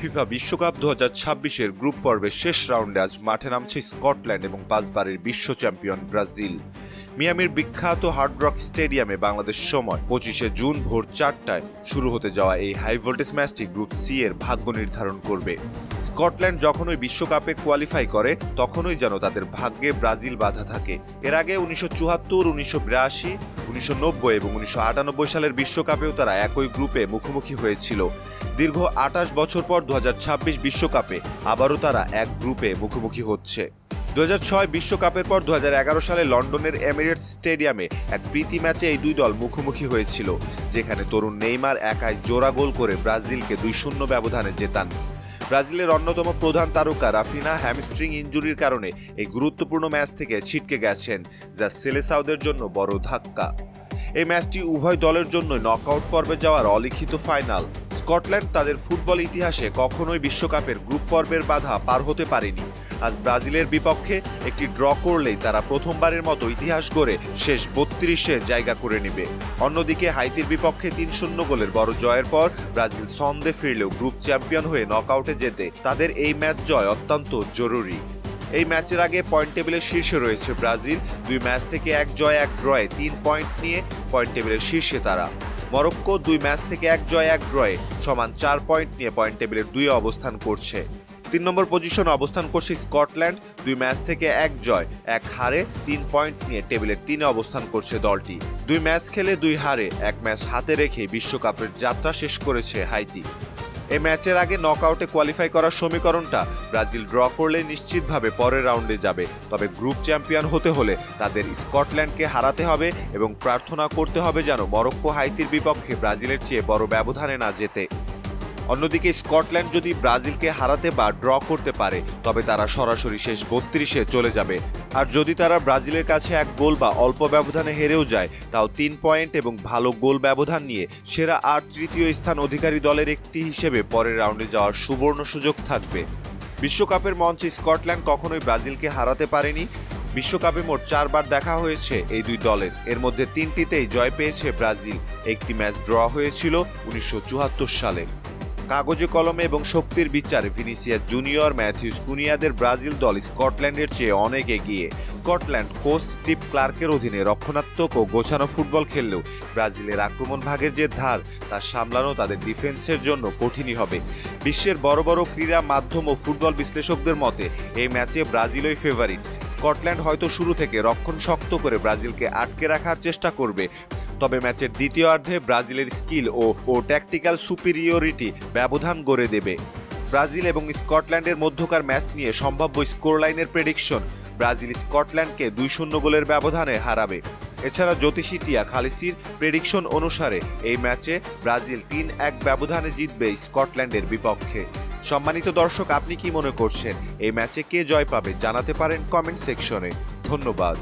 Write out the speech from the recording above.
FIFA বিশ্বকাপ 2026-এর group পর্বের শেষ রাউন্ডে আজ মাঠে নামছে স্কটল্যান্ড এবং 5 বারের বিশ্ব চ্যাম্পিয়ন ব্রাজিল। মিয়ামির বিখ্যাত হার্ড রক স্টেডিয়ামে বাংলাদেশ সময় 25শে জুন ভোর 4টায় শুরু হতে যাওয়া এই হাই ভোল্টেজ ম্যাচটি গ্রুপ সি এর ভাগ্য নির্ধারণ করবে। স্কটল্যান্ড যখনই বিশ্বকাপে কোয়ালিফাই করে তখনই যেন তাদের ভাগ্যে ব্রাজিল বাধা থাকে। এর আগে 1974, 1982, 1990 এবং 1998 সালের বিশ্বকাপেও তারা একই গ্রুপে মুখোমুখি হয়েছিল। দীর্ঘ 28 বছর পর 2026 বিশ্বকাপে আবারও তারা এক গ্রুপে মুখোমুখি হচ্ছে। 2006 বিশ্বকাপের পর 2011 সালে লন্ডনের এমিরেটস স্টেডিয়ামে এক প্রীতি ম্যাচে এই দুই দল মুখোমুখি হয়েছিল, যেখানে তরুণ নেইমার একাই জোড়া গোল করে ব্রাজিলকে 2-0 ব্যবধানে জেতান। ব্রাজিলের অন্যতম প্রধান তারকা রাফিনা হ্যামস্ট্রিং ইনজুরির কারণে এই গুরুত্বপূর্ণ ম্যাচ থেকে ছিটকে গেছেন, যা সেলেসাওদের জন্য বড় ধাক্কা। এই ম্যাচটি উভয় দলের জন্য নকআউট পর্বে যাওয়ার অলিখিত ফাইনাল। স্কটল্যান্ড তাদের ফুটবল ইতিহাসে কখনোই বিশ্বকাপের গ্রুপ পর্বের বাধা পার হতে পারেনি। আজ ব্রাজিলের বিপক্ষে একটি ড্র করলেই তারা প্রথমবারের মতো ইতিহাস গড়ে শেষ 32-এ জায়গা করে নেবে। অন্যদিকে হাইতির বিপক্ষে 3-0 গোলের বড় জয়ের পর ব্রাজিল ছন্দে ফিরলেও গ্রুপ চ্যাম্পিয়ন হয়ে নকআউটে যেতে তাদের এই ম্যাচ জয় অত্যন্ত জরুরি। এই ম্যাচের আগে পয়েন্ট টেবিলের শীর্ষে রয়েছে ব্রাজিল। 2 ম্যাচ থেকে 1 জয় 1 ড্রয়ে 3 পয়েন্ট নিয়ে পয়েন্ট টেবিলের শীর্ষে তারা। মরক্কো 2 ম্যাচ থেকে 1 জয় 1 ড্রয়ে সমান 4 পয়েন্ট নিয়ে পয়েন্ট টেবিলের 2 অবস্থান করছে। 3 নম্বর পজিশনে অবস্থান করছে স্কটল্যান্ড। 2 ম্যাচ থেকে 1 জয় 1 হারে 3 পয়েন্ট নিয়ে টেবিলের 3-এ অবস্থান করছে দলটি। 2 ম্যাচ খেলে 2 হারে 1 ম্যাচ হাতে রেখে বিশ্বকাপের যাত্রা শেষ করেছে হাইতি। এই ম্যাচের আগে নকআউটে কোয়ালিফাই করার সমীকরণটা ব্রাজিল ড্র করলে নিশ্চিতভাবে পরের রাউন্ডে যাবে। তবে গ্রুপ চ্যাম্পিয়ন হতে হলে তাদের স্কটল্যান্ডকে হারাতে হবে এবং প্রার্থনা করতে হবে যেন মরক্কো হাইতির বিপক্ষে ব্রাজিলের চেয়ে বড় ব্যবধানে না জেতে। অন্যদিকে স্কটল্যান্ড যদি ব্রাজিলকে হারাতে বা ড্র করতে পারে তবে তারা সরাসরি শেষ 32-এ চলে যাবে। আর যদি তারা ব্রাজিলের কাছে 1 গোল বা অল্প ব্যবধানে হেরেও যায়, তাও 3 পয়েন্ট এবং ভালো গোল ব্যবধান নিয়ে সেরা আর তৃতীয় স্থান অধিকারী দলের একটি হিসেবে পরের রাউন্ডে যাওয়ার সুবর্ণ সুযোগ থাকবে। বিশ্বকাপের মঞ্চে স্কটল্যান্ড কখনোই ব্রাজিলকে হারাতে পারেনি। বিশ্বকাপে মোট 4 বার দেখা হয়েছে এই দুই দলের, এর মধ্যে 3টিতেই জয় পেয়েছে ব্রাজিল। একটি ম্যাচ ড্র হয়েছিল 1974 সালে। কাগজে কলমে এবং শক্তির বিচারে ভিনিসিয়াস জুনিয়র, ম্যাথিউস কুনিয়াদের ব্রাজিল দল স্কটল্যান্ডের চেয়ে অনেক এগিয়ে। স্কটল্যান্ড কোচ স্টিভ ক্লার্কের অধীনে রক্ষণাত্মক ও গোছানো ফুটবল খেললেও ব্রাজিলের আক্রমণ ভাগের যে ধার তা সামলানো তাদের ডিফেন্সের জন্য কঠিনই হবে। বিশ্বের বড় বড় ক্রীড়া মাধ্যম ও ফুটবল বিশ্লেষকদের মতে এই ম্যাচে ব্রাজিলই ফেভারিট। স্কটল্যান্ড হয়তো শুরু থেকে রক্ষণ শক্ত করে ব্রাজিলকে আটকে রাখার চেষ্টা করবে, তবে ম্যাচের দ্বিতীয়ার্ধে ব্রাজিলের স্কিল ও ট্যাকটিক্যাল সুপিরিয়রিটি ব্যবধান গড়ে দেবে। ব্রাজিল এবং স্কটল্যান্ডের মধ্যকার ম্যাচ নিয়ে সম্ভাব্য স্কোরলাইনের প্রেডিকশন ব্রাজিল স্কটল্যান্ডকে 2-0 গোলের ব্যবধানে হারাবে। এছাড়া জ্যোতিষী টিয়া খালিসির প্রেডিকশন অনুসারে এই ম্যাচে ব্রাজিল 3-1 ব্যবধানে জিতবে স্কটল্যান্ডের বিপক্ষে। সম্মানিত দর্শক, আপনি কি মনে করছেন এই ম্যাচে কে জয় পাবে জানাতে পারেন কমেন্ট সেকশনে। ধন্যবাদ।